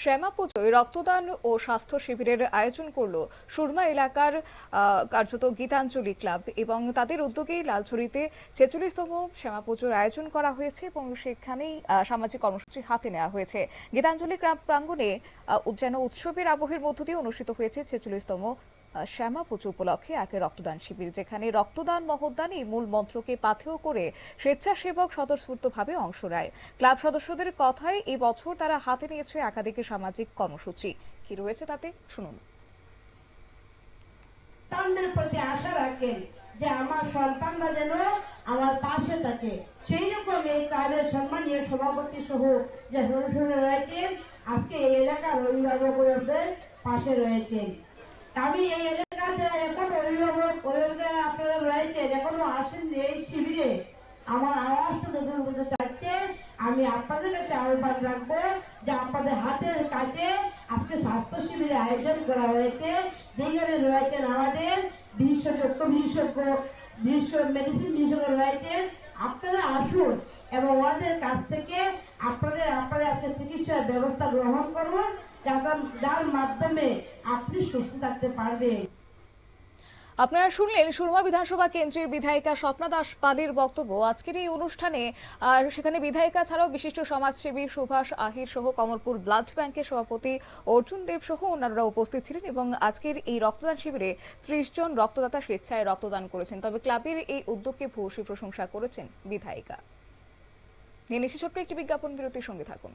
শ্যামা পুজোয় রক্তদান ও স্বাস্থ্য শিবিরের আয়োজন করলো সুরমা এলাকার কার্যত গীতাঞ্জলি ক্লাব এবং তাদের উদ্যোগেই লালছড়িতে 46তম শ্যামা পুজোর আয়োজন করা হয়েছে এবং সেখানেই সামাজিক কর্মসূচি হাতে নেওয়া হয়েছে। গীতাঞ্জলি ক্লাব প্রাঙ্গণে যেন উৎসবের আবহের মধ্য দিয়ে অনুষ্ঠিত হয়েছে 46তম শ্যামা পুজো উপলক্ষে এক রক্তদান শিবির, যেখানে রক্তদান মহোদ্যানই মূল মন্ত্রকে পাথেয় করে স্বেচ্ছাসেবক স্বতঃস্ফূর্তভাবে অংশ নেয়। ক্লাব সদস্যদের কথায় এই বছর তারা হাতে নিয়েছে একাধিক সামাজিক কর্মসূচি। কি রয়েছে তাতে শুনুন। সন্তানদের প্রতি আশা রাখেন যে আমার সন্তানরা যেন আমার পাশে থাকে, সেই রকম এই ক্লাবের সম্মানীয় সভাপতি সহ যে সদস্যরা রয়েছেন আজকে এই এলাকার অভিভাবকদের পাশে রয়েছেন। আমি এই এলাকার যারা এখন অভিভাবকরা আপনারা রয়েছেন এখনো আসেননি এই শিবিরে, আমার আওয়াজটা নতুন বলতে চাচ্ছে, আমি আপনাদের কাছে আহ্বান রাখবো যে আপনাদের হাতের কাছে আজকে স্বাস্থ্য শিবিরের আয়োজন করা হয়েছে, যেখানে রয়েছেন আমাদের বিশেষজ্ঞ মেডিসিন বিশেষজ্ঞ রয়েছেন। আপনারা আসুন এবং ওনাদের কাছ থেকে আপনারা আজকে চিকিৎসার ব্যবস্থা গ্রহণ করুন, যার মাধ্যমে আপনি সুস্থ থাকতে পারবেন। আপনারা শুনলেন সুরমা বিধানসভা কেন্দ্রের বিধায়িকা স্বপ্না দাস পালের বক্তব্য। আজকের এই অনুষ্ঠানে সেখানে বিধায়িকা ছাড়াও বিশিষ্ট সমাজসেবী সুভাষ আহির সহ কমলপুর ব্লাড ব্যাংকের সভাপতি অর্জুন দেব সহ অন্যান্যরা উপস্থিত ছিলেন এবং আজকের এই রক্তদান শিবিরে 30 জন রক্তদাতা স্বেচ্ছায় রক্তদান করেছেন। তবে ক্লাবের এই উদ্যোগকে ভূয়সী প্রশংসা করেছেন বিধায়িকা। নিয়ে নিচ্ছি ছোট্ট একটি বিজ্ঞাপন বিরতির সঙ্গে থাকুন।